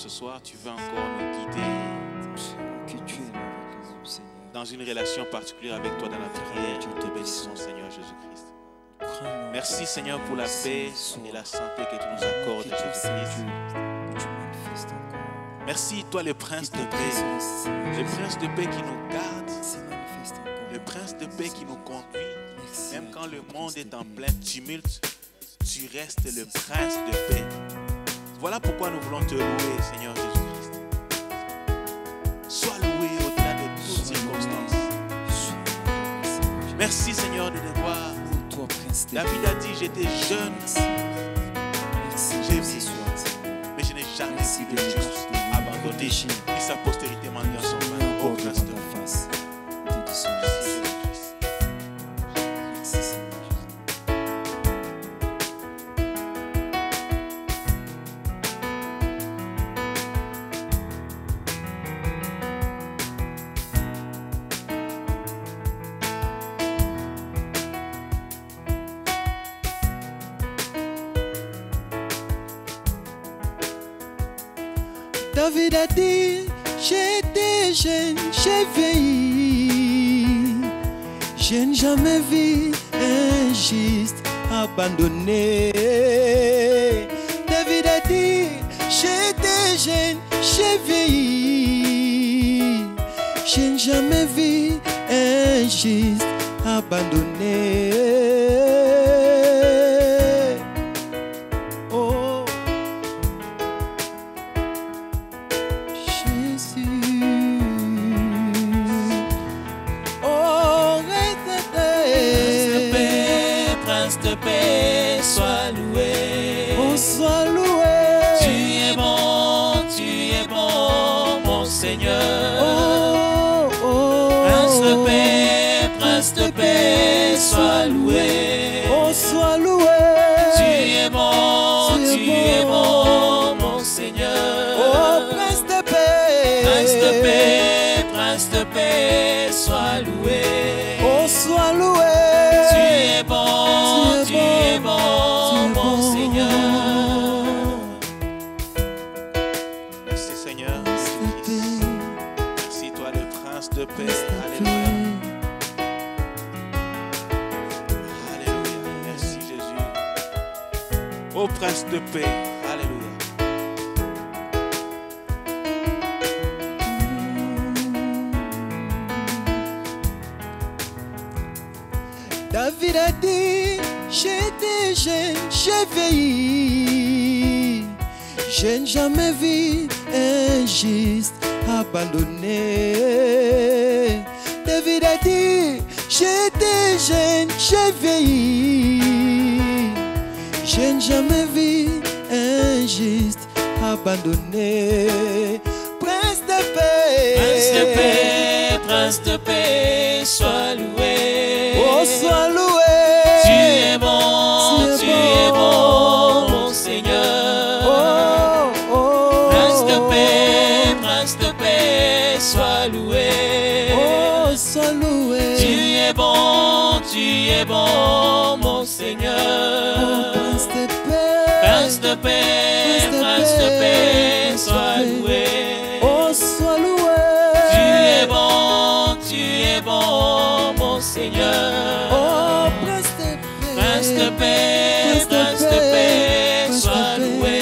ce soir, tu veux encore nous guider dans une relation particulière avec toi dans la prière. Nous te bénissons, Seigneur Jésus-Christ. Merci, Seigneur, pour la paix et la santé que tu nous accordes, Jésus-Christ. Merci, toi, le prince de paix. Le prince de paix qui nous garde. Le prince de paix qui nous conduit. Même quand le monde est en plein tumulte, tu restes le prince de paix. Voilà pourquoi nous voulons te louer, Seigneur Jésus-Christ. Sois loué au-delà de toutes circonstances. Merci, Seigneur, de nous voir. David a dit, j'étais jeune, j'ai vu, mais je n'ai jamais vu de juste abandonné, et sa postérité mendiant son pain. Ô prince de face. David a dit, j'étais jeune, j'ai vieilli. Je n'ai jamais vu un juste abandonné. David a dit, j'étais jeune, j'ai vieilli. Je n'ai jamais vu un juste abandonné. Sois loué. Tu es bon, mon Seigneur. Prince de paix, sois loué. Oh, sois loué. Tu es bon, mon Seigneur. Oh, prince de paix, sois loué. Oh, sois loué. Tu es bon, mon Seigneur. Merci, Seigneur. Merci, toi, le prince de paix. Alléluia. Alléluia. Merci, Jésus. Ô prince de paix. Alléluia. David a dit, j'étais jeune, j'ai vieilli. Je n'ai jamais vu un juste abandonné. David a dit, j'étais jeune, j'ai vieilli. Je n'ai jamais vu un juste abandonné. Prince de paix, sois loué. Oh, sois loué. Tu es bon, mon Seigneur. Prince de paix, sois loué. Oh, sois loué. Tu es bon, mon Seigneur. Prince de paix, sois loué. Oh, sois loué. Tu es bon, mon Seigneur. Oh, prince de paix, sois loué.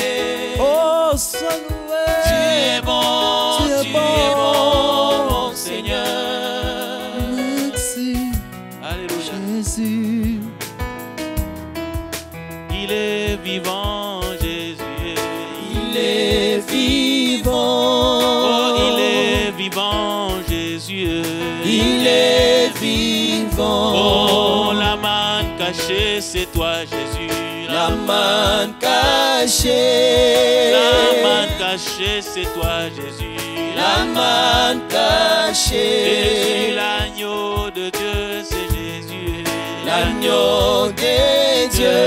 Oh, sois loué. Tu es bon, mon Seigneur. Merci, Alléluia. Jésus. Il est vivant, Jésus. Il est vivant. Oh, il est vivant, Jésus. Il est vivant. Oh, la manne cachée, c'est toi, Jésus. La manne cachée. La manne cachée, c'est toi, Jésus. La manne cachée. Jésus, l'agneau de Dieu, c'est Jésus. L'agneau de Dieu.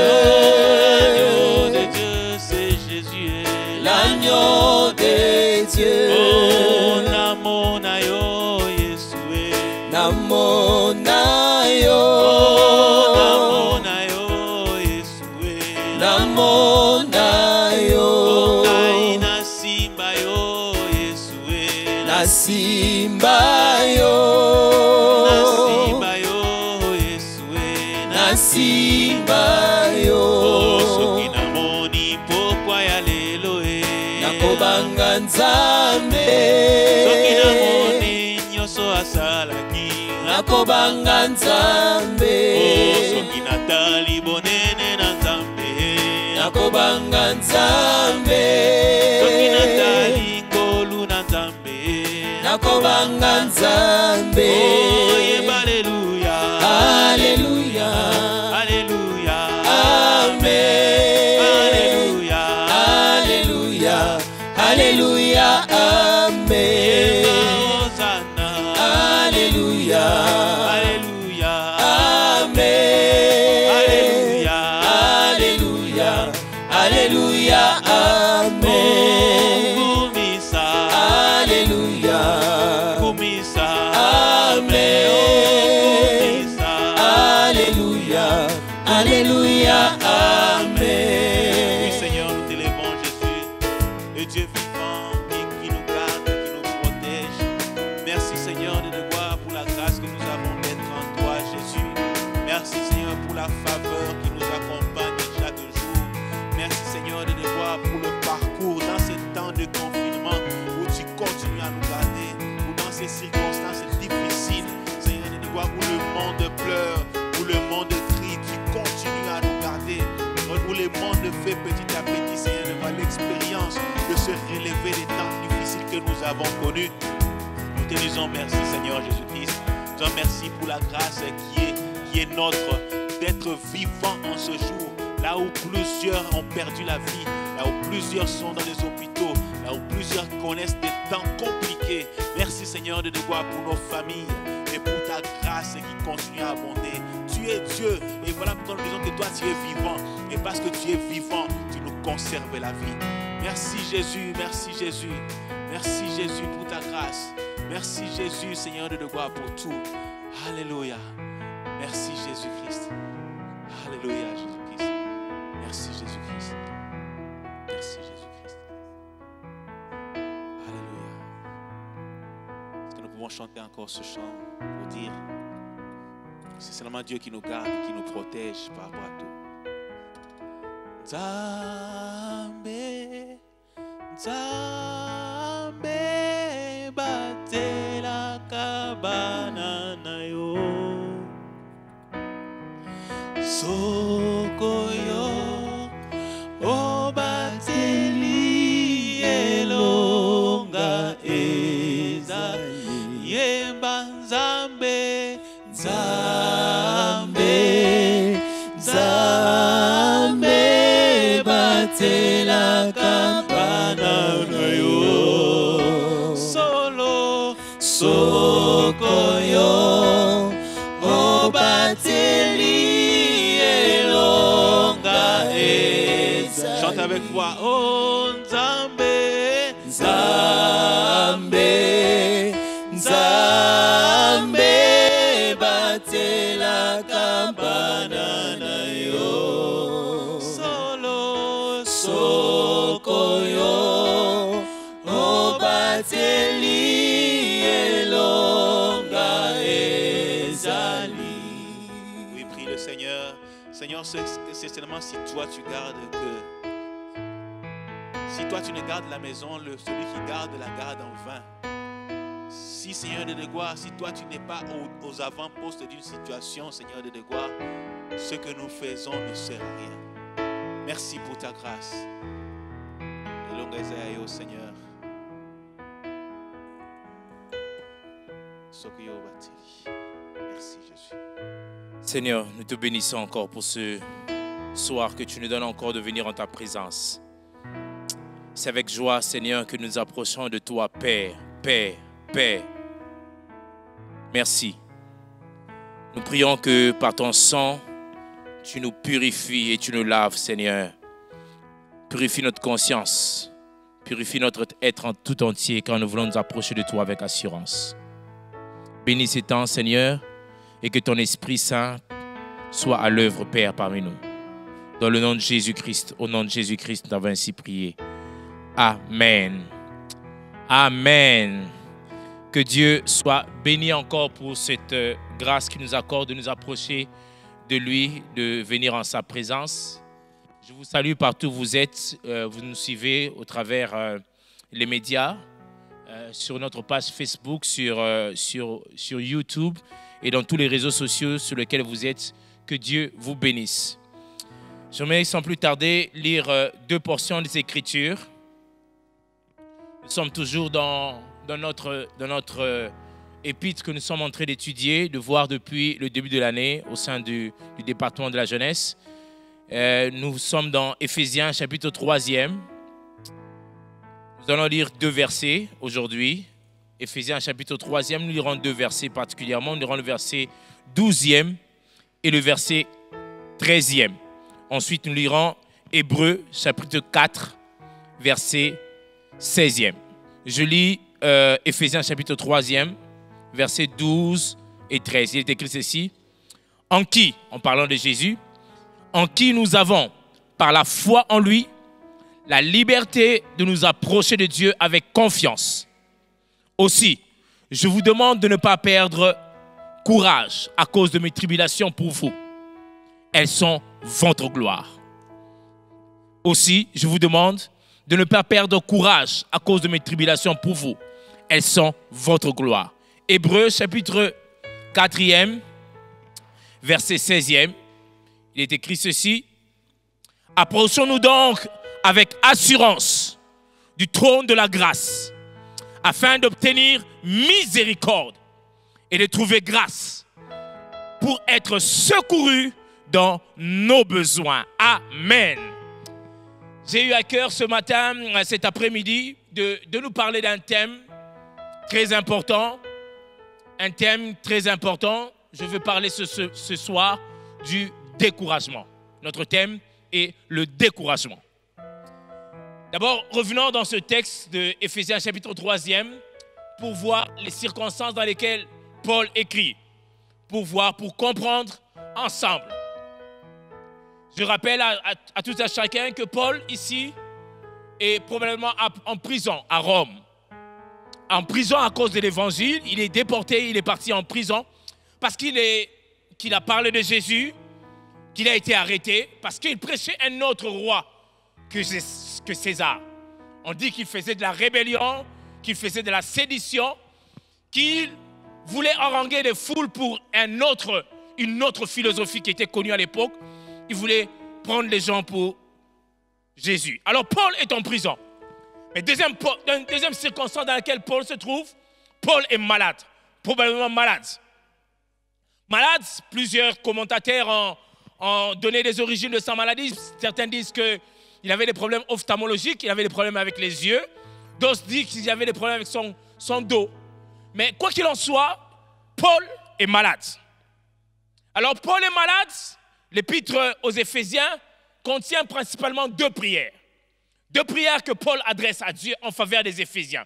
L'agneau de Dieu, c'est Jésus. L'agneau de Dieu. Oh, namonayo, Yeshua. Namonayo. Oh, namonayo, Yeshua. Namonayo. Oh, kaina simba yo, asalaki nakobanga Nzambe soki natali bonene na Nzambe nakobanga Nzambe soki natali ngolu na Nzambe nakobanga Nzambe yeba alleluya Alléluia alleluya Amen alleluya Alléluia Alléluia Amen Hosanna Alléluia alleluya Amen alleluya Alléluia Alléluia Amen kumisa Alléluia kumisa Amen kumisa Alléluia Alléluia Amen. Oui Seigneur, nous t'élèvons Jésus, le Dieu vivant qui nous garde, qui nous protège. Merci Seigneur de devoir pour la grâce que nous avons d'être en toi Jésus. Merci Seigneur pour la faveur qui nous accompagne chaque jour. Merci Seigneur de devoir pour le parcours dans ces temps de confinement où tu continues à nous garder, ou dans ces circonstances difficiles, Seigneur de devoir où le monde pleure, où le monde crie, tu continues à nous garder, où le monde fait petit à petit, Seigneur, de voir l'expérience de se relever des temps difficiles que nous avons connus. Nous te disons merci Seigneur Jésus-Christ. Nous te disons merci pour la grâce qui est notre, d'être vivant en ce jour. Là où plusieurs ont perdu la vie, là où plusieurs sont dans les hôpitaux, là où plusieurs connaissent des temps compliqués. Merci Seigneur de devoir pour nos familles et pour ta grâce qui continue à abonder. Tu es Dieu et voilà pourquoi nous disons que toi tu es vivant. Et parce que tu es vivant, tu nous conserves la vie. Merci Jésus, merci Jésus. Merci Jésus pour ta grâce. Merci Jésus Seigneur de devoir pour tout. Alléluia. Merci Jésus-Christ. Alléluia Jésus-Christ. Merci Jésus-Christ. Merci Jésus-Christ. Alléluia. Est-ce que nous pouvons chanter encore ce chant pour dire que c'est seulement Dieu qui nous garde, qui nous protège par rapport à tout. Nzambe, Nzambe, batela kabana na yo. Sokoyo, obateli elonga ezali. Yemba Nzambe, Nzambe, Nzambe, batela kabana na yo. Solo, sokoyo, obateli. Chante avec voix. Oh Nzambe, Nzambe, Nzambe, batela kabana na yo. Solo, sokoyo, obateli elonga ezali. Oui, prie le Seigneur. Seigneur, c'est seulement si toi tu gardes que... Si toi tu ne gardes la maison, celui qui garde la garde en vain. Si Seigneur de gloire, si toi tu n'es pas aux avant-postes d'une situation, Seigneur de gloire, ce que nous faisons ne sert à rien. Merci pour ta grâce. Et longue Esaïe, Seigneur. Merci Jésus. Seigneur, nous te bénissons encore pour ce soir que tu nous donnes encore de venir en ta présence. C'est avec joie, Seigneur, que nous approchons de toi, Père, Père, Père. Merci. Nous prions que par ton sang, tu nous purifies et tu nous laves, Seigneur. Purifie notre conscience. Purifie notre être en tout entier quand nous voulons nous approcher de toi avec assurance. Bénis ces temps, Seigneur, et que ton Esprit Saint soit à l'œuvre, Père, parmi nous. Dans le nom de Jésus-Christ, au nom de Jésus-Christ, nous avons ainsi prié. Amen. Amen. Que Dieu soit béni encore pour cette grâce qu'il nous accorde de nous approcher de lui, de venir en sa présence. Je vous salue partout où vous êtes. Vous nous suivez au travers les médias. sur notre page Facebook, sur YouTube et dans tous les réseaux sociaux sur lesquels vous êtes. Que Dieu vous bénisse. J'aimerais sans plus tarder lire 2 portions des Écritures. Nous sommes toujours dans notre épître que nous sommes en train d'étudier, de voir depuis le début de l'année au sein du département de la jeunesse. Nous sommes dans Éphésiens chapitre 3e. Nous allons lire 2 versets aujourd'hui. Éphésiens chapitre 3e, nous lirons 2 versets particulièrement. Nous lirons le verset 12e et le verset 13e. Ensuite, nous lirons Hébreux chapitre 4, verset 16e. Je lis Éphésiens chapitre 3e, versets 12 et 13. Il est écrit ceci. En qui, en parlant de Jésus, en qui nous avons, par la foi en lui, la liberté de nous approcher de Dieu avec confiance. Aussi, je vous demande de ne pas perdre courage à cause de mes tribulations pour vous. Elles sont votre gloire. Aussi, je vous demande de ne pas perdre courage à cause de mes tribulations pour vous. Elles sont votre gloire. Hébreux chapitre 4e, verset 16e. Il est écrit ceci. Approchons-nous donc avec assurance du trône de la grâce, afin d'obtenir miséricorde et de trouver grâce pour être secourus dans nos besoins. Amen. J'ai eu à cœur ce matin, cet après-midi, de nous parler d'un thème très important. Un thème très important. Je veux parler ce soir du découragement. Notre thème est le découragement. D'abord, revenons dans ce texte de Éphésiens chapitre 3e pour voir les circonstances dans lesquelles Paul écrit, pour comprendre ensemble. Je rappelle à tout à chacun que Paul, ici, est probablement en prison à Rome. En prison à cause de l'évangile, il est déporté, il est parti en prison parce qu'il a parlé de Jésus, qu'il a été arrêté, parce qu'il prêchait un autre roi que César. On dit qu'il faisait de la rébellion, qu'il faisait de la sédition, qu'il voulait haranguer des foules pour une autre philosophie qui était connue à l'époque. Il voulait prendre les gens pour Jésus. Alors Paul est en prison. Mais deuxième circonstance dans laquelle Paul se trouve, Paul est malade, probablement malade. Malade, plusieurs commentateurs ont donné des origines de sa maladie. Certains disent qu'il avait des problèmes ophtalmologiques, il avait des problèmes avec les yeux. D'autres disent qu'il avait des problèmes avec son dos. Mais quoi qu'il en soit, Paul est malade. Alors Paul est malade. L'épître aux Éphésiens contient principalement 2 prières. 2 prières que Paul adresse à Dieu en faveur des Éphésiens.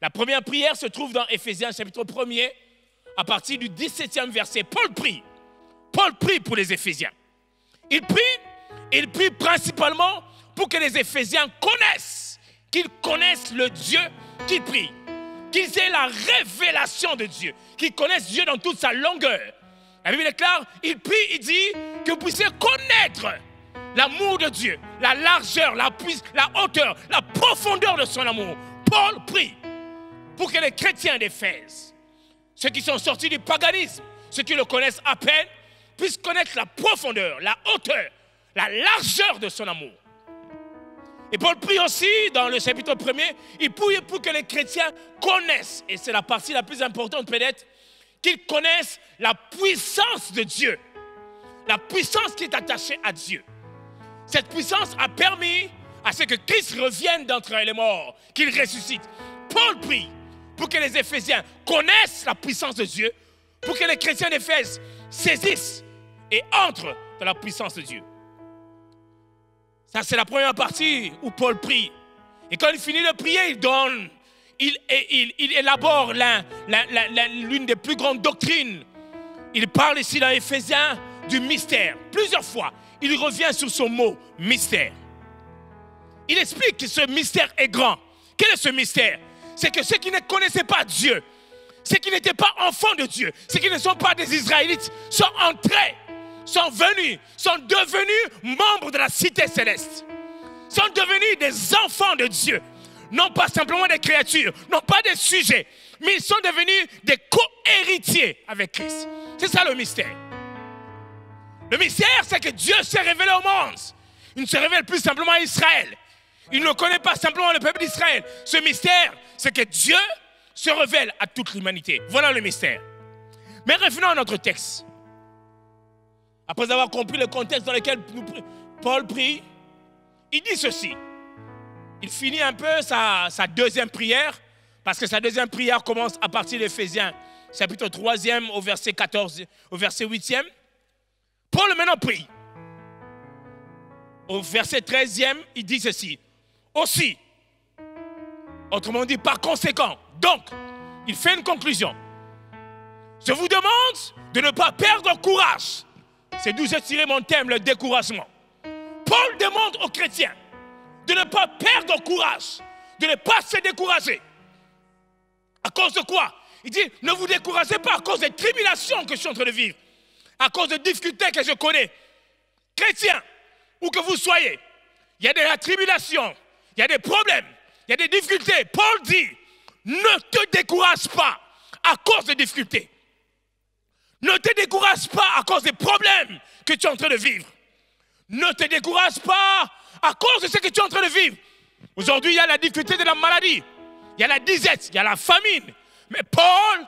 La première prière se trouve dans Éphésiens chapitre 1er, à partir du 17e verset. Paul prie. Paul prie pour les Éphésiens. Il prie principalement pour que les Éphésiens qu'ils connaissent le Dieu qu'ils prient, qu'ils aient la révélation de Dieu, qu'ils connaissent Dieu dans toute sa longueur. La Bible déclare, il prie, il dit que vous puissiez connaître l'amour de Dieu, la largeur, la hauteur, la profondeur de son amour. Paul prie pour que les chrétiens d'Éphèse, ceux qui sont sortis du paganisme, ceux qui le connaissent à peine, puissent connaître la profondeur, la hauteur, la largeur de son amour. Et Paul prie aussi, dans le chapitre 1er, il prie pour que les chrétiens connaissent, et c'est la partie la plus importante peut-être, qu'ils connaissent la puissance de Dieu, la puissance qui est attachée à Dieu. Cette puissance a permis à ce que Christ revienne d'entre les morts, qu'il ressuscite. Paul prie pour que les Éphésiens connaissent la puissance de Dieu, pour que les chrétiens d'Éphèse saisissent et entrent dans la puissance de Dieu. Ça, c'est la première partie où Paul prie. Et quand il finit de prier, il élabore l'une des plus grandes doctrines. Il parle ici dans Éphésiens du mystère. Plusieurs fois, il revient sur ce mot mystère. Il explique que ce mystère est grand. Quel est ce mystère? C'est que ceux qui ne connaissaient pas Dieu, ceux qui n'étaient pas enfants de Dieu, ceux qui ne sont pas des Israélites, sont entrés, sont venus, sont devenus membres de la cité céleste, sont devenus des enfants de Dieu. non pas simplement des créatures, non pas des sujets, mais ils sont devenus des co-héritiers avec Christ. C'est ça le mystère. Le mystère, c'est que Dieu s'est révélé au monde. Il ne se révèle plus simplement à Israël. Il ne connaît pas simplement le peuple d'Israël. Ce mystère, c'est que Dieu se révèle à toute l'humanité. Voilà le mystère. Mais revenons à notre texte. Après avoir compris le contexte dans lequel Paul prie, il dit ceci. Il finit un peu sa deuxième prière, parce que sa deuxième prière commence à partir d'Éphésiens, chapitre 3e, au verset 14, au verset 8e. Paul maintenant prie. Au verset 13e, il dit ceci. Aussi, autrement dit, par conséquent, donc, il fait une conclusion. Je vous demande de ne pas perdre courage. C'est d'où j'ai tiré mon thème, le découragement. Paul demande aux chrétiens de ne pas perdre courage, de ne pas se décourager. À cause de quoi? Il dit, ne vous découragez pas à cause des tribulations que je suis en train de vivre, à cause des difficultés que je connais. Chrétiens, où que vous soyez, il y a de la tribulation, il y a des problèmes, il y a des difficultés. Paul dit, ne te décourage pas à cause des difficultés. Ne te décourage pas à cause des problèmes que tu es en train de vivre. Ne te décourage pas à cause de ce que tu es en train de vivre. Aujourd'hui, il y a la difficulté de la maladie. Il y a la disette, il y a la famine. Mais Paul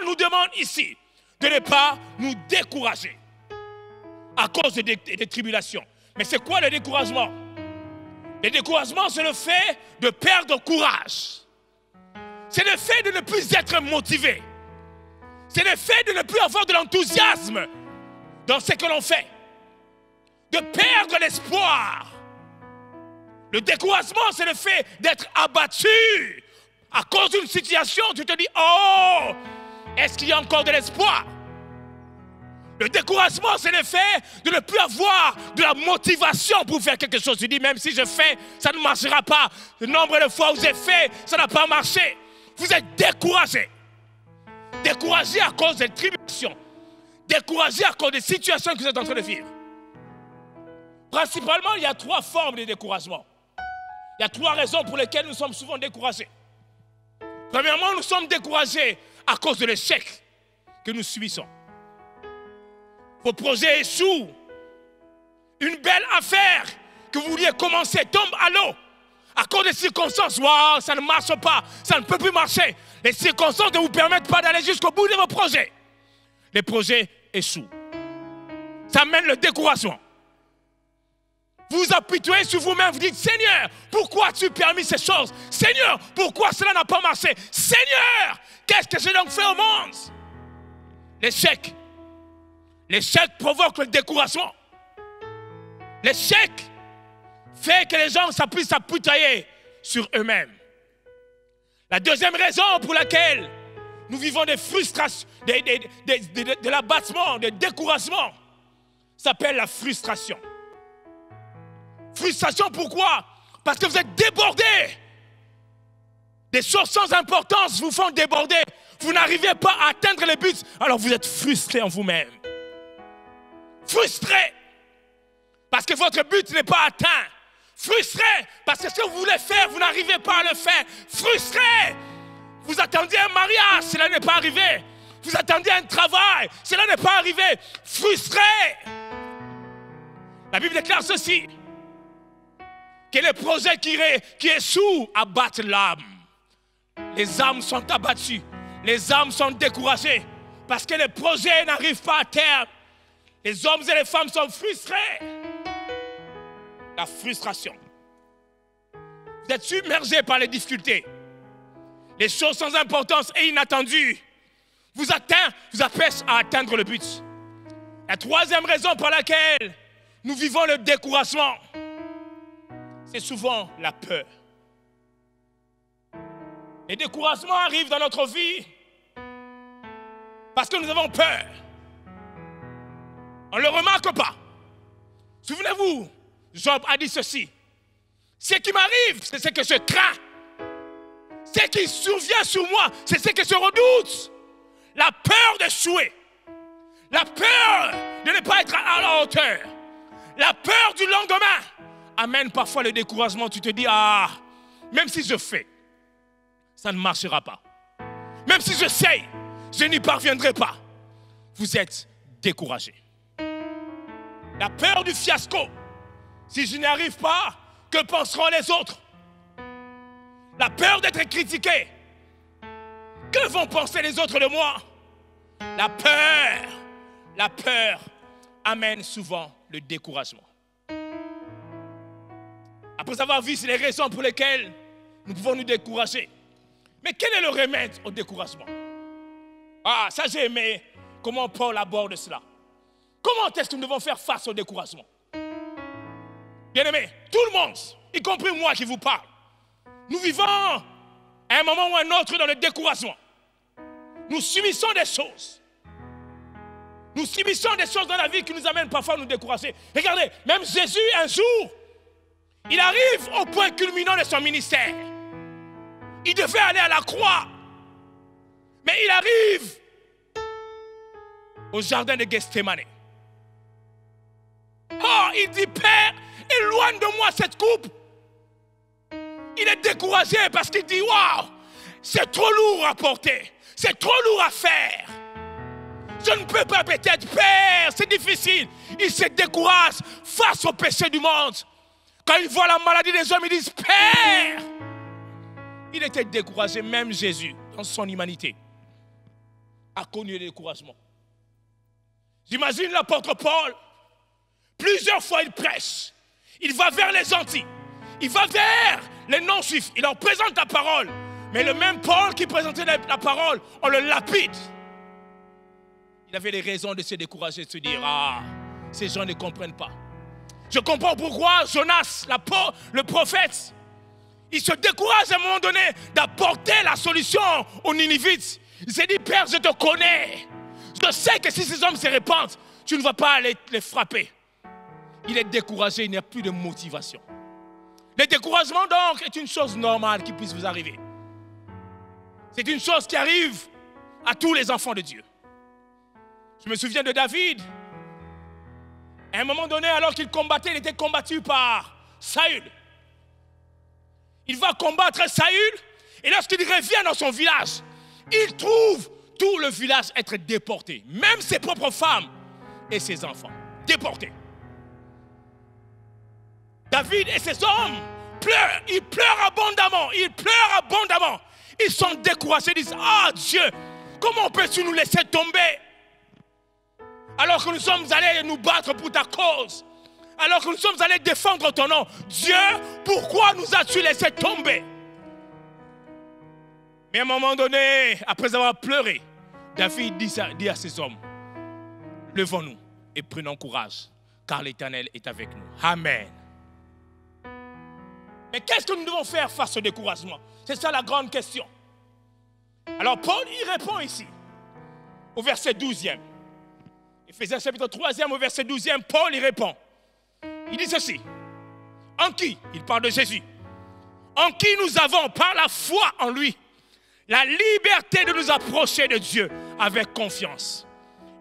nous demande ici de ne pas nous décourager à cause des tribulations. Mais c'est quoi le découragement? Le découragement, c'est le fait de perdre courage. C'est le fait de ne plus être motivé. C'est le fait de ne plus avoir de l'enthousiasme dans ce que l'on fait. De perdre l'espoir. Le découragement, c'est le fait d'être abattu à cause d'une situation. Tu te dis, oh, est-ce qu'il y a encore de l'espoir? Le découragement, c'est le fait de ne plus avoir de la motivation pour faire quelque chose. Tu dis, même si je fais, ça ne marchera pas. Le nombre de fois où j'ai fait, ça n'a pas marché. Vous êtes découragé. Découragé à cause des tribulations. Découragé à cause des situations que vous êtes en train de vivre. Principalement, il y a 3 formes de découragement. Il y a 3 raisons pour lesquelles nous sommes souvent découragés. Premièrement, nous sommes découragés à cause de l'échec que nous subissons. Vos projets échouent. Une belle affaire que vous vouliez commencer tombe à l'eau. À cause des circonstances, wow, ça ne marche pas, ça ne peut plus marcher. Les circonstances ne vous permettent pas d'aller jusqu'au bout de vos projets. Les projets échouent. Ça amène le découragement. Vous vous apitoyez sur vous-même, vous dites, Seigneur, pourquoi as-tu permis ces choses? Seigneur, pourquoi cela n'a pas marché? Seigneur, qu'est-ce que j'ai donc fait au monde? L'échec. L'échec provoque le découragement. L'échec fait que les gens puissent s'apitoyer sur eux-mêmes. La deuxième raison pour laquelle nous vivons des frustrations, de l'abattement, des découragements, s'appelle la frustration. Frustration, pourquoi? Parce que vous êtes débordés. Des choses sans importance vous font déborder. Vous n'arrivez pas à atteindre les buts, alors vous êtes frustrés en vous-même. Frustrés parce que votre but n'est pas atteint. Frustrés parce que ce que vous voulez faire, vous n'arrivez pas à le faire. Frustrés. Vous attendiez un mariage, cela n'est pas arrivé. Vous attendiez un travail, cela n'est pas arrivé. Frustrés. La Bible déclare ceci, que les projets qui échouent abattent l'âme. Les âmes sont abattues. Les âmes sont découragées parce que les projets n'arrivent pas à terme. Les hommes et les femmes sont frustrés. La frustration. Vous êtes submergés par les difficultés. Les choses sans importance et inattendues vous empêchent à atteindre le but. La troisième raison pour laquelle nous vivons le découragement, c'est souvent la peur. Les découragements arrivent dans notre vie parce que nous avons peur. On ne le remarque pas. Souvenez-vous, Job a dit ceci. Ce qui m'arrive, c'est ce que je crains. Ce qui survient sur moi, c'est ce que je redoute. La peur d'échouer. La peur de ne pas être à la hauteur. La peur du lendemain amène parfois le découragement. Tu te dis, même si je fais, ça ne marchera pas. Même si j'essaye, je n'y parviendrai pas. Vous êtes découragé. La peur du fiasco. Si je n'y arrive pas, que penseront les autres? La peur d'être critiqué. Que vont penser les autres de moi? La peur amène souvent le découragement. Après avoir vu les raisons pour lesquelles nous pouvons nous décourager, mais quel est le remède au découragement? Ah, ça j'ai aimé comment Paul aborde cela. Comment est-ce que nous devons faire face au découragement? Bien-aimés, tout le monde, y compris moi qui vous parle, nous vivons à un moment ou à un autre dans le découragement. Nous subissons des choses. Nous subissons des choses dans la vie qui nous amènent parfois à nous décourager. Regardez, même Jésus, un jour, il arrive au point culminant de son ministère. Il devait aller à la croix. Mais il arrive au jardin de Gethsémane. Oh, il dit, Père, éloigne de moi cette coupe. Il est découragé parce qu'il dit, waouh, c'est trop lourd à porter. C'est trop lourd à faire. Je ne peux pas peut-être, Père, c'est difficile. Il se décourage face au péché du monde. Quand il voit la maladie des hommes, ils disent, Père. Il était découragé, même Jésus, dans son humanité, a connu le découragement. J'imagine l'apôtre Paul, plusieurs fois il prêche. Il va vers les gentils. Il va vers les non-juifs. Il leur présente la parole. Mais le même Paul qui présentait la parole, on le lapide. Il avait les raisons de se décourager, de se dire, ah, ces gens ne comprennent pas. Je comprends pourquoi Jonas, le prophète, il se décourage à un moment donné d'apporter la solution aux Ninivites. Il s'est dit, Père, je te connais. Je sais que si ces hommes se répandent, tu ne vas pas les frapper. Il est découragé, il n'y a plus de motivation. Le découragement donc est une chose normale qui puisse vous arriver. C'est une chose qui arrive à tous les enfants de Dieu. Je me souviens de David. À un moment donné, alors qu'il combattait, il était combattu par Saül. Il va combattre Saül et lorsqu'il revient dans son village, il trouve tout le village être déporté. Même ses propres femmes et ses enfants. Déportés. David et ses hommes pleurent. Ils pleurent abondamment. Ils pleurent abondamment. Ils sont découragés. Ils disent, ah Dieu, comment peux-tu nous laisser tomber? Alors que nous sommes allés nous battre pour ta cause. Alors que nous sommes allés défendre ton nom. Dieu, pourquoi nous as-tu laissé tomber? Mais à un moment donné, après avoir pleuré, David dit à ses hommes, levons-nous et prenons courage, car l'Éternel est avec nous. Amen. Mais qu'est-ce que nous devons faire face au découragement? C'est ça la grande question. Alors Paul y répond ici, au verset 12e. Éphésiens chapitre 3e, au verset 12e, Paul y répond. Il dit ceci. En qui? Il parle de Jésus. En qui nous avons, par la foi en lui, la liberté de nous approcher de Dieu avec confiance.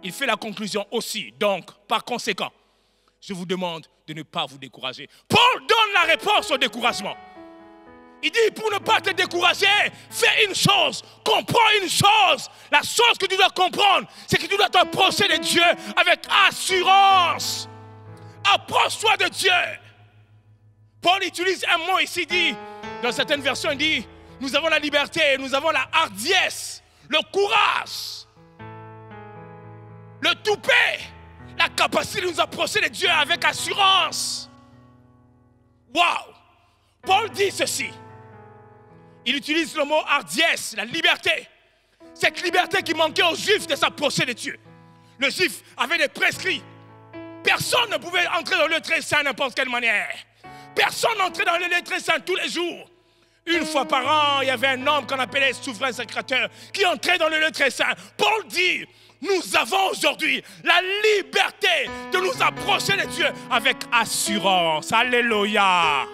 Il fait la conclusion aussi. Donc, par conséquent, je vous demande de ne pas vous décourager. Paul donne la réponse au découragement. Il dit, pour ne pas te décourager, fais une chose, comprends une chose. La chose que tu dois comprendre, c'est que tu dois t'approcher de Dieu avec assurance. Approche-toi de Dieu. Paul utilise un mot ici, dit, dans certaines versions, il dit, nous avons la liberté, nous avons la hardiesse, le courage, le toupet, la capacité de nous approcher de Dieu avec assurance. Waouh! Paul dit ceci. Il utilise le mot hardiesse, la liberté. Cette liberté qui manquait aux Juifs de s'approcher de Dieu. Le Juif avait des prescrits. Personne ne pouvait entrer dans le lieu très saint de n'importe quelle manière. Personne n'entrait dans le lieu très saint tous les jours. Une fois par an, il y avait un homme qu'on appelait souverain sacrateur qui entrait dans le lieu très saint. Paul dit, nous avons aujourd'hui la liberté de nous approcher de Dieu avec assurance. Alléluia.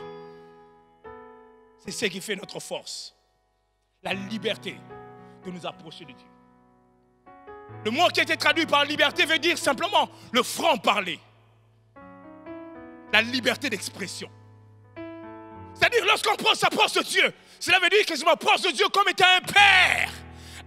C'est ce qui fait notre force. La liberté de nous approcher de Dieu. Le mot qui a été traduit par liberté veut dire simplement le franc-parler. La liberté d'expression. C'est-à-dire, lorsqu'on s'approche de Dieu, cela veut dire que je m'approche de Dieu comme étant un père,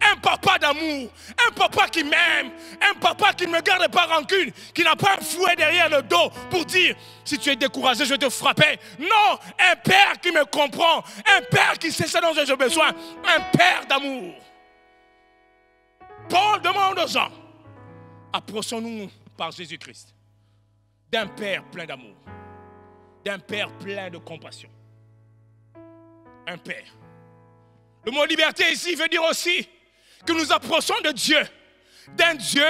un papa d'amour, un papa qui m'aime, un papa qui ne me garde pas rancune, qui n'a pas un fouet derrière le dos pour dire, si tu es découragé, je vais te frapper. Non, un père qui me comprend, un père qui sait ce dont j'ai besoin, un père d'amour. Paul demande aux gens, approchons-nous par Jésus-Christ, d'un père plein d'amour, d'un père plein de compassion. Un père. Le mot liberté ici veut dire aussi que nous approchons de Dieu, d'un Dieu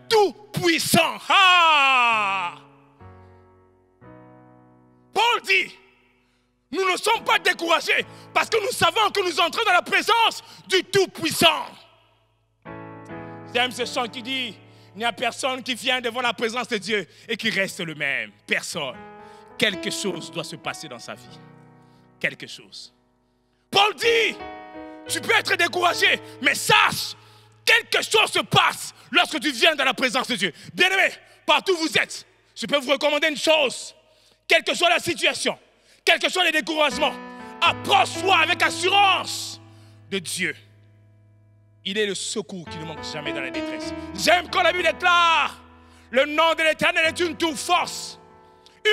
tout-puissant. Ah! Paul dit, nous ne sommes pas découragés parce que nous savons que nous entrons dans la présence du tout-puissant. J'aime ce chant qui dit, il n'y a personne qui vient devant la présence de Dieu et qui reste le même. Personne. Quelque chose doit se passer dans sa vie. Quelque chose. Paul dit, tu peux être découragé, mais sache, quelque chose se passe lorsque tu viens dans la présence de Dieu. Bien-aimé, partout où vous êtes, je peux vous recommander une chose. Quelle que soit la situation, quels que soient les découragements, approche-toi avec assurance de Dieu. Il est le secours qui ne manque jamais dans la détresse. J'aime quand la Bible déclare, le nom de l'Éternel est une tour forte.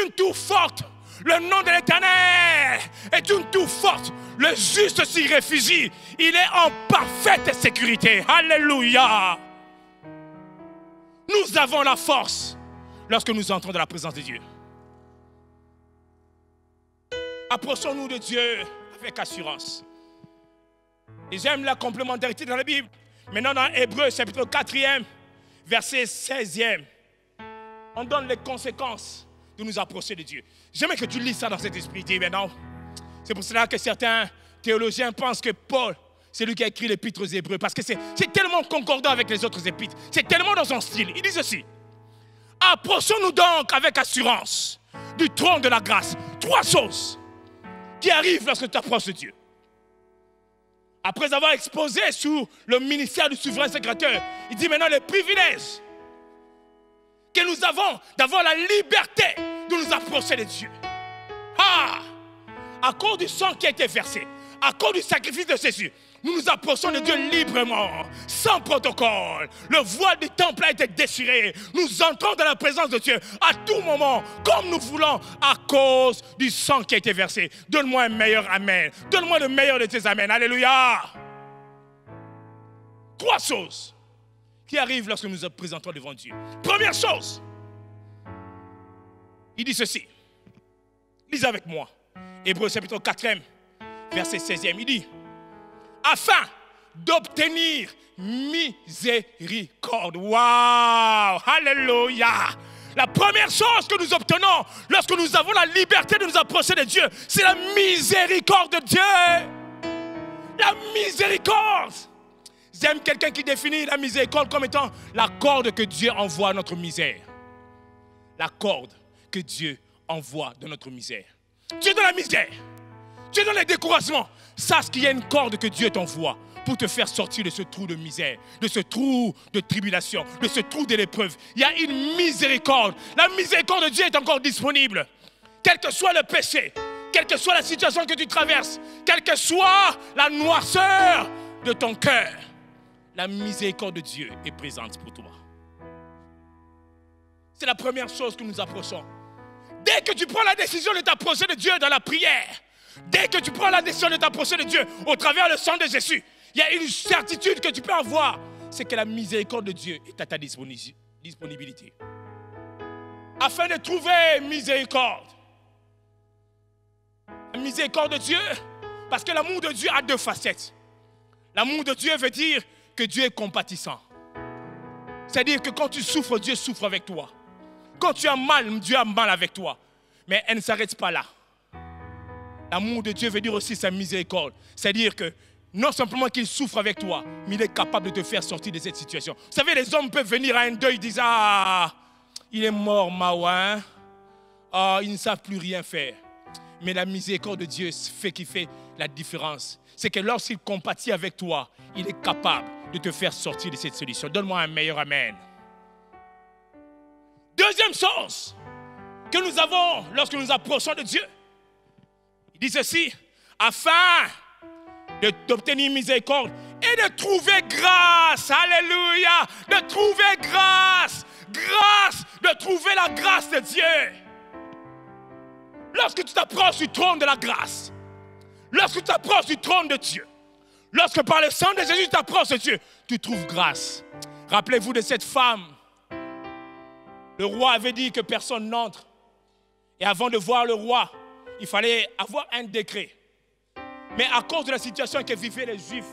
Une tour forte. Le nom de l'Éternel est une tour forte. Le juste s'y réfugie. Il est en parfaite sécurité. Alléluia. Nous avons la force lorsque nous entrons dans la présence de Dieu. Approchons-nous de Dieu avec assurance. Et j'aime la complémentarité dans la Bible. Maintenant dans Hébreux chapitre 4e, verset 16e, on donne les conséquences de nous approcher de Dieu. J'aimerais que tu lis ça dans cet esprit maintenant. C'est pour cela que certains théologiens pensent que Paul, c'est lui qui a écrit l'épître aux Hébreux, parce que c'est tellement concordant avec les autres épîtres. C'est tellement dans son style. Il dit ceci. Approchons-nous donc avec assurance du trône de la grâce. 3 choses qui arrivent lorsque tu t'approches de Dieu. Après avoir exposé sur le ministère du souverain sécrétaire, il dit maintenant les privilèges que nous avons d'avoir la liberté de nous approcher de Dieu. Ah! À cause du sang qui a été versé, à cause du sacrifice de Jésus, nous nous approchons de Dieu librement, sans protocole. Le voile du temple a été déchiré. Nous entrons dans la présence de Dieu à tout moment, comme nous voulons, à cause du sang qui a été versé. Donne-moi un meilleur amen. Donne-moi le meilleur de tes amens. Alléluia. 3 choses qui arrivent lorsque nous nous présentons devant Dieu. Première chose, il dit ceci. Lisez avec moi. Hébreux chapitre 4e, verset 16e. Il dit, afin d'obtenir miséricorde. Waouh! Alléluia! La première chose que nous obtenons lorsque nous avons la liberté de nous approcher de Dieu, c'est la miséricorde de Dieu. La miséricorde. J'aime quelqu'un qui définit la miséricorde comme étant la corde que Dieu envoie à notre misère. La corde que Dieu envoie de notre misère. Tu es dans la misère. Tu es dans les découragements. Sache qu'il y a une corde que Dieu t'envoie pour te faire sortir de ce trou de misère, de ce trou de tribulation, de ce trou de l'épreuve. Il y a une miséricorde. La miséricorde de Dieu est encore disponible. Quel que soit le péché, quelle que soit la situation que tu traverses, quelle que soit la noirceur de ton cœur, la miséricorde de Dieu est présente pour toi. C'est la première chose que nous approchons. Dès que tu prends la décision de t'approcher de Dieu dans la prière, dès que tu prends la décision de t'approcher de Dieu au travers du sang de Jésus, il y a une certitude que tu peux avoir, c'est que la miséricorde de Dieu est à ta disponibilité. Afin de trouver miséricorde, la miséricorde de Dieu, parce que l'amour de Dieu a 2 facettes. L'amour de Dieu veut dire que Dieu est compatissant. C'est-à-dire que quand tu souffres, Dieu souffre avec toi. Quand tu as mal, Dieu a mal avec toi. Mais elle ne s'arrête pas là. L'amour de Dieu veut dire aussi sa miséricorde. C'est-à-dire que non simplement qu'il souffre avec toi, mais il est capable de te faire sortir de cette situation. Vous savez, les hommes peuvent venir à un deuil, ils disent, ah, il est mort, Mawa. Ah, ils ne savent plus rien faire. Mais la miséricorde de Dieu fait qui fait la différence. C'est que lorsqu'il compatit avec toi, il est capable de te faire sortir de cette solution. Donne-moi un meilleur amen. Deuxième chose que nous avons lorsque nous approchons de Dieu, Il dit ceci, afin d'obtenir miséricorde et de trouver grâce. Alléluia. De trouver grâce. Grâce. De trouver la grâce de Dieu. Lorsque tu t'approches du trône de la grâce, lorsque tu t'approches du trône de Dieu, lorsque par le sang de Jésus tu t'approches de Dieu, tu trouves grâce. Rappelez-vous de cette femme. Le roi avait dit que personne n'entre. Et avant de voir le roi, il fallait avoir un décret. Mais à cause de la situation que vivaient les Juifs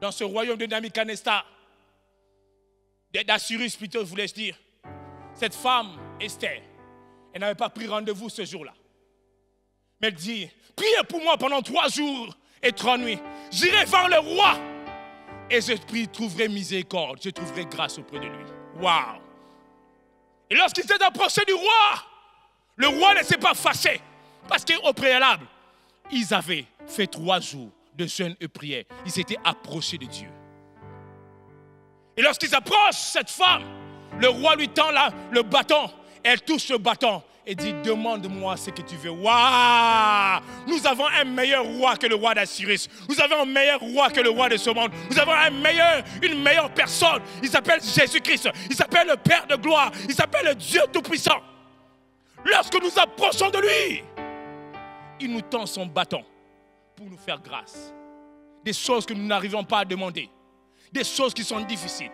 dans ce royaume de Nabuchodonosor, d'Assyrus plutôt, voulais-je dire, cette femme, Esther, elle n'avait pas pris rendez-vous ce jour-là. Mais elle dit, priez pour moi pendant 3 jours et 3 nuits. J'irai voir le roi et je trouverai miséricorde, je trouverai grâce auprès de lui. Waouh! Et lorsqu'il s'est approché du roi, le roi ne s'est pas fâché. Parce qu'au préalable, ils avaient fait 3 jours de jeûne et prière. Ils s'étaient approchés de Dieu. Et lorsqu'ils approchent cette femme, le roi lui tend le bâton. Elle touche le bâton et dit, demande-moi ce que tu veux. Waouh! Nous avons un meilleur roi que le roi d'Assyrus. Nous avons un meilleur roi que le roi de ce monde. Nous avons une meilleure personne. Il s'appelle Jésus-Christ. Il s'appelle le Père de gloire. Il s'appelle le Dieu Tout-Puissant. Lorsque nous approchons de lui, il nous tend son bâton pour nous faire grâce. Des choses que nous n'arrivons pas à demander. Des choses qui sont difficiles.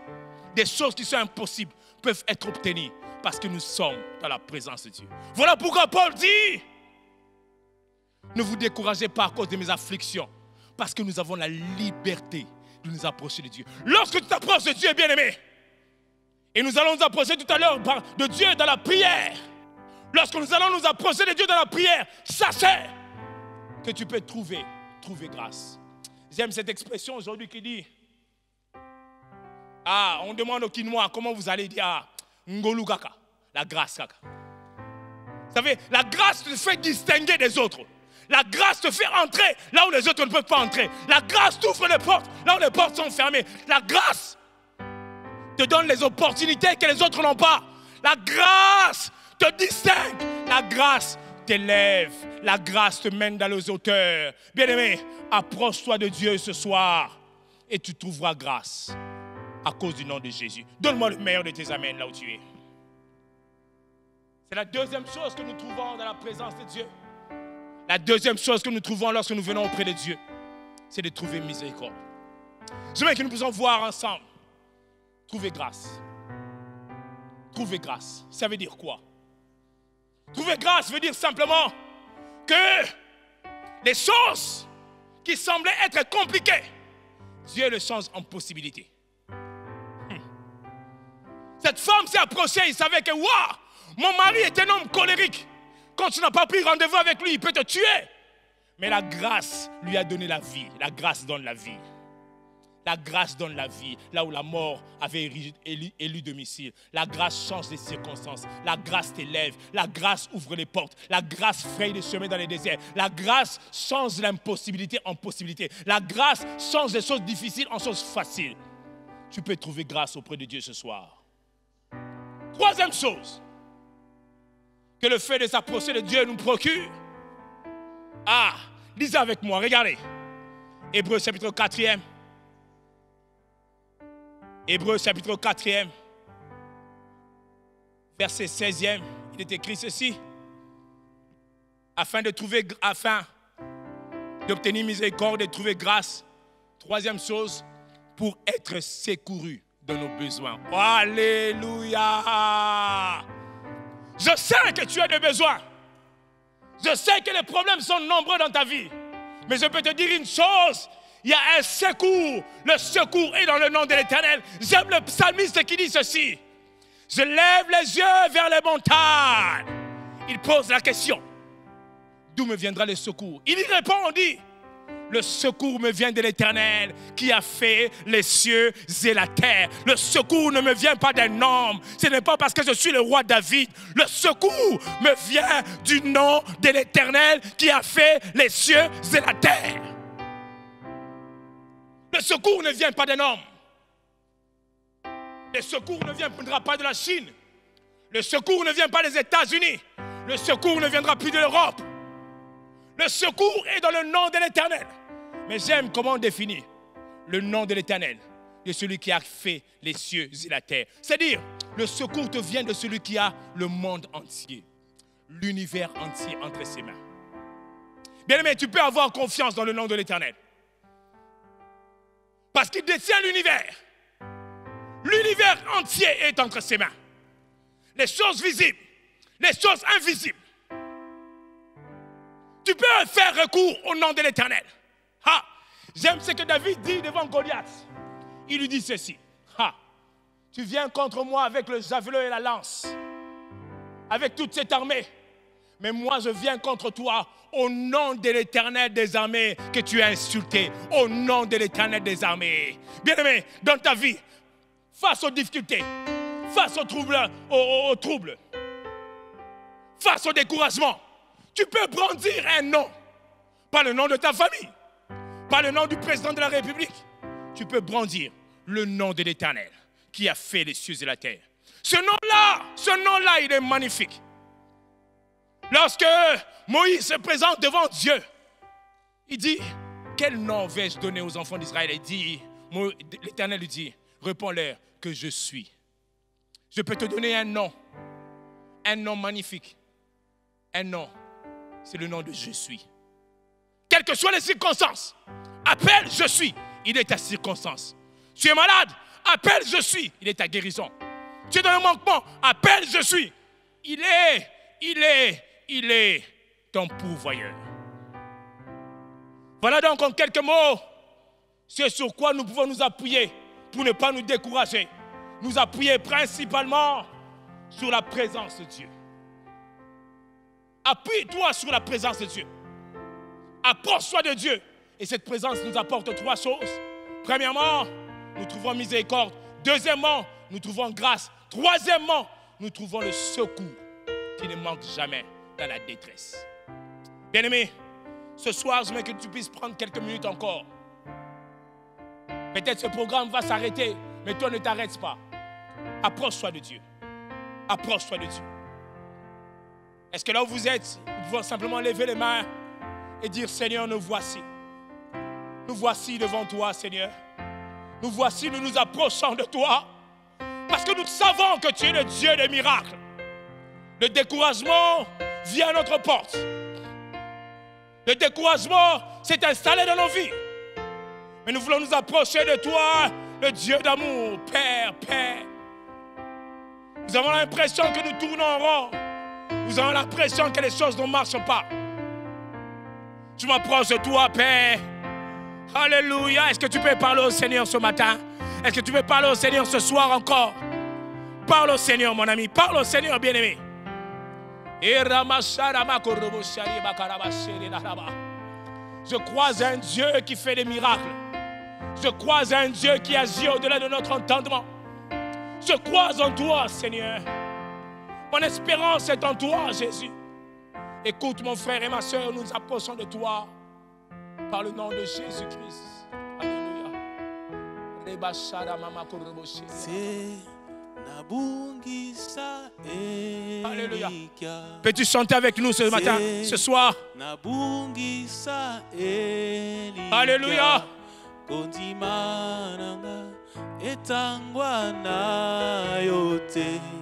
Des choses qui sont impossibles peuvent être obtenues parce que nous sommes dans la présence de Dieu. Voilà pourquoi Paul dit, ne vous découragez pas à cause de mes afflictions, parce que nous avons la liberté de nous approcher de Dieu. Lorsque tu t'approches de Dieu, bien-aimé, et nous allons nous approcher tout à l'heure de Dieu dans la prière, lorsque nous allons nous approcher de Dieu dans la prière, sachez que tu peux trouver grâce. J'aime cette expression aujourd'hui qui dit, on demande au Kinois comment vous allez dire Ngolu Kaka, la grâce Kaka. Vous savez, la grâce te fait distinguer des autres. La grâce te fait entrer là où les autres ne peuvent pas entrer. La grâce t'ouvre les portes là où les portes sont fermées. La grâce te donne les opportunités que les autres n'ont pas. La grâce te distingue. La grâce t'élève. La grâce te mène dans les hauteurs. Bien-aimé, approche-toi de Dieu ce soir et tu trouveras grâce à cause du nom de Jésus. Donne-moi le meilleur de tes amens là où tu es. C'est la deuxième chose que nous trouvons dans la présence de Dieu. La deuxième chose que nous trouvons lorsque nous venons auprès de Dieu, c'est de trouver miséricorde. Je veux que nous puissions voir ensemble. Trouver grâce. Trouver grâce, ça veut dire quoi? Trouver grâce veut dire simplement que les choses qui semblaient être compliquées, Dieu les change en possibilités. Cette femme s'est approchée, il savait que waouh, mon mari est un homme colérique. Quand tu n'as pas pris rendez-vous avec lui, il peut te tuer. Mais la grâce lui a donné la vie. La grâce donne la vie. La grâce donne la vie. Là où la mort avait élu domicile. La grâce change les circonstances. La grâce t'élève. La grâce ouvre les portes. La grâce fraye des chemins dans les déserts. La grâce change l'impossibilité en possibilité. La grâce change les choses difficiles en choses faciles. Tu peux trouver grâce auprès de Dieu ce soir. Troisième chose que le fait de s'approcher de Dieu nous procure. Lisez avec moi, regardez. Hébreux chapitre 4e. Hébreux chapitre 4e. Verset 16e. Il est écrit ceci. Afin d'obtenir miséricorde et de trouver grâce. Troisième chose, pour être secouru de nos besoins. Alléluia! Je sais que tu as des besoins. Je sais que les problèmes sont nombreux dans ta vie. Mais je peux te dire une chose. Il y a un secours. Le secours est dans le nom de l'Éternel. J'aime le psalmiste qui dit ceci. Je lève les yeux vers les montagnes. Il pose la question. D'où me viendra le secours? Il y répond, on dit. Le secours me vient de l'Éternel qui a fait les cieux et la terre. Le secours ne me vient pas d'un homme. Ce n'est pas parce que je suis le roi David. Le secours me vient du nom de l'Éternel qui a fait les cieux et la terre. Le secours ne vient pas d'un homme. Le secours ne viendra pas de la Chine. Le secours ne vient pas des États-Unis. Le secours ne viendra plus de l'Europe. Le secours est dans le nom de l'Éternel. Mais j'aime comment on définit le nom de l'Éternel, de celui qui a fait les cieux et la terre. C'est-à-dire, le secours te vient de celui qui a le monde entier, l'univers entier entre ses mains. Bien-aimé, tu peux avoir confiance dans le nom de l'Éternel. Parce qu'il détient l'univers. L'univers entier est entre ses mains. Les choses visibles, les choses invisibles. Tu peux faire recours au nom de l'Éternel. Ah, j'aime ce que David dit devant Goliath. Il lui dit ceci. Ah, tu viens contre moi avec le javelot et la lance, avec toute cette armée. Mais moi, je viens contre toi au nom de l'Éternel des armées que tu as insulté. Au nom de l'Éternel des armées. Bien-aimé, dans ta vie, face aux difficultés, face aux troubles, face au découragement, tu peux brandir un nom. Pas le nom de ta famille, pas le nom du président de la République. Tu peux brandir le nom de l'Éternel qui a fait les cieux et la terre. Ce nom-là, il est magnifique. Lorsque Moïse se présente devant Dieu, il dit, quel nom vais-je donner aux enfants d'Israël? L'Éternel lui dit, réponds-leur que je suis. Je peux te donner un nom magnifique. Un nom, c'est le nom de je suis. Quelles que soient les circonstances, appelle je suis, il est ta circonstance. Tu es malade, appelle je suis, il est ta guérison. Tu es dans le manquement, appelle je suis, il est ton pourvoyeur. Voilà donc en quelques mots, c'est sur quoi nous pouvons nous appuyer pour ne pas nous décourager. Nous appuyer principalement sur la présence de Dieu. Appuie-toi sur la présence de Dieu. Approche-toi de Dieu. Et cette présence nous apporte trois choses. Premièrement, nous trouvons miséricorde. Deuxièmement, nous trouvons grâce. Troisièmement, nous trouvons le secours qui ne manque jamais dans la détresse. Bien-aimé, ce soir, je veux que tu puisses prendre quelques minutes encore. Peut-être ce programme va s'arrêter, mais toi ne t'arrêtes pas. Approche-toi de Dieu. Approche-toi de Dieu. Est-ce que là où vous êtes, vous pouvez simplement lever les mains et dire, Seigneur, nous voici. Nous voici devant toi, Seigneur. Nous voici, nous nous approchons de toi. Parce que nous savons que tu es le Dieu des miracles. Le découragement vient à notre porte. Le découragement s'est installé dans nos vies. Mais nous voulons nous approcher de toi, le Dieu d'amour, Père, Père. Nous avons l'impression que nous tournons en rond. Nous avons l'impression que les choses ne marchent pas. Je m'approche de toi, Père. Alléluia. Est-ce que tu peux parler au Seigneur ce matin? Est-ce que tu peux parler au Seigneur ce soir encore? Parle au Seigneur, mon ami. Parle au Seigneur, bien-aimé. Je crois un Dieu qui fait des miracles. Je crois un Dieu qui agit au-delà de notre entendement. Je crois en toi, Seigneur. Mon espérance est en toi, Jésus. Écoute, mon frère et ma soeur, nous nous approchons de toi par le nom de Jésus-Christ. Alléluia. Alléluia. Peux-tu chanter avec nous ce matin, ce soir? Alléluia.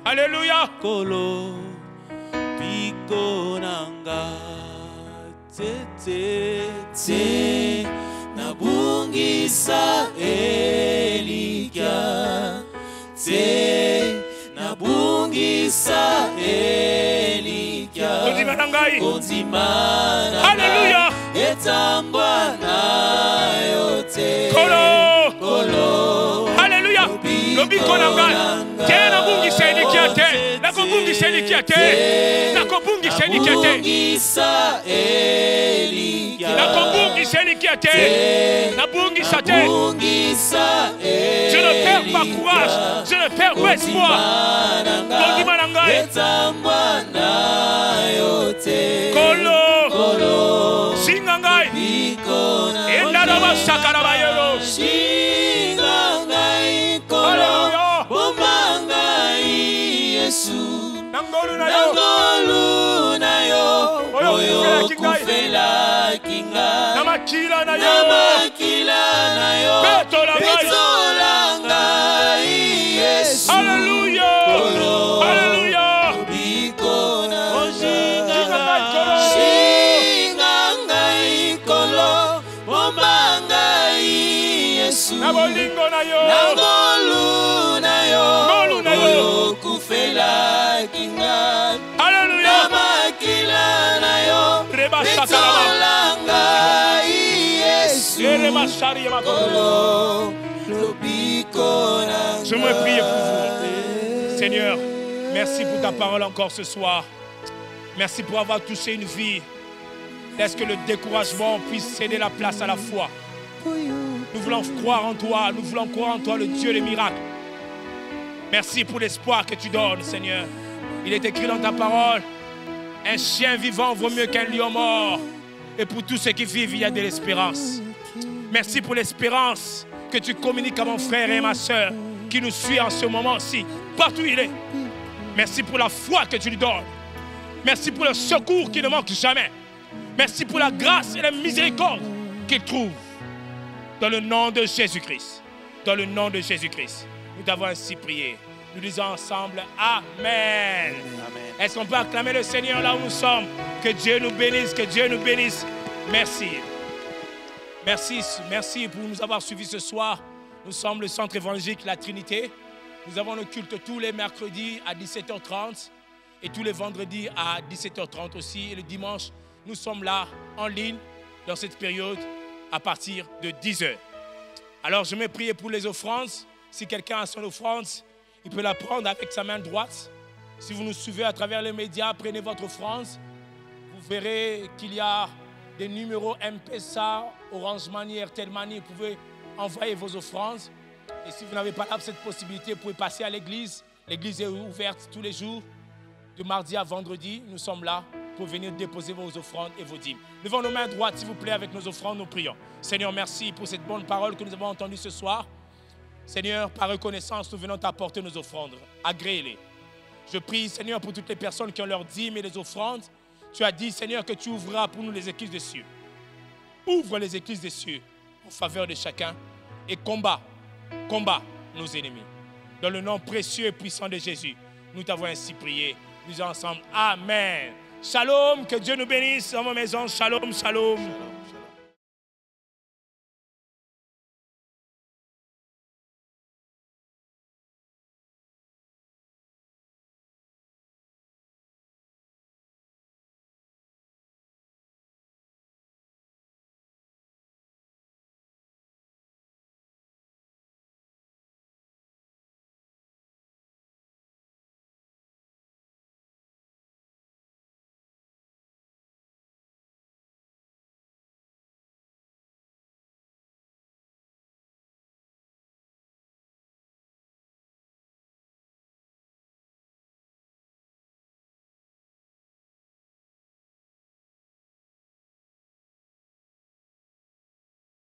Alléluia. Te nabungisa Elikia. Te nabungisa Elikia. Konzimana. Alléluia. Etangwa na yote. Kolo. Alléluia. Lobiko nangai. Te nabungisa Elikia te. Nakobungisa Elikia te. Nakobungisa Elikia te. Nabungisa Elikia. Nakobungisa Elikia te. Nabungisa te. Je ne perds pas courage. Je ne perds pas espoir. Kondima nangai. Kolo. Singangai. Endaraba sakarabayero. Singangai kolo. Bomangai Yesu. Nangolu na yo. Oyo kufela. makila na yo. Na makila na yo. Petola ngai. Petola ngai Yesu. Alléluia. Alléluia. Lobiko na na bolingo na yo. Na ngolu na yo. Ngolu na yo. Oyo kufela kinga. Alléluia. Na makila na yo. Petola ngai Yesu. Lobiko na. Je me prie pour vous. Seigneur, merci pour ta parole encore ce soir. Merci pour avoir touché une vie. Laisse que le découragement puisse céder la place à la foi. Nous voulons croire en toi. Nous voulons croire en toi, le Dieu des miracles. Merci pour l'espoir que tu donnes, Seigneur. Il est écrit dans ta parole, un chien vivant vaut mieux qu'un lion mort. Et pour tous ceux qui vivent, il y a de l'espérance. Merci pour l'espérance que tu communiques à mon frère et à ma soeur qui nous suit en ce moment-ci, partout où il est. Merci pour la foi que tu lui donnes. Merci pour le secours qui ne manque jamais. Merci pour la grâce et la miséricorde qu'il trouve. Dans le nom de Jésus-Christ. Dans le nom de Jésus-Christ. Nous t'avons ainsi prié. Nous disons ensemble Amen. Amen. Est-ce qu'on peut acclamer le Seigneur là où nous sommes? Que Dieu nous bénisse, que Dieu nous bénisse. Merci. Merci pour nous avoir suivis ce soir. Nous sommes le centre évangélique La Trinité. Nous avons le culte tous les mercredis à 17h30 et tous les vendredis à 17h30 aussi. Et le dimanche, nous sommes là en ligne dans cette période à partir de 10h. Alors je me prie pour les offrandes. Si quelqu'un a son offrande, il peut la prendre avec sa main droite. Si vous nous suivez à travers les médias, prenez votre offrande. Vous verrez qu'il y a des numéros M-Pesa, Orange Money, Airtel Money. Vous pouvez envoyer vos offrandes. Et si vous n'avez pas cette possibilité, vous pouvez passer à l'église. L'église est ouverte tous les jours, de mardi à vendredi. Nous sommes là pour venir déposer vos offrandes et vos dîmes. Levons nos mains droites, s'il vous plaît, avec nos offrandes, nous prions. Seigneur, merci pour cette bonne parole que nous avons entendue ce soir. Seigneur, par reconnaissance, nous venons t'apporter nos offrandes. Agrée-les. Je prie, Seigneur, pour toutes les personnes qui ont leurs dîmes et les offrandes. Tu as dit, Seigneur, que tu ouvriras pour nous les écluses des cieux. Ouvre les écluses des cieux en faveur de chacun et combat nos ennemis. Dans le nom précieux et puissant de Jésus, nous t'avons ainsi prié. Nous ensemble, Amen. Shalom, que Dieu nous bénisse dans vos maisons. Shalom, shalom.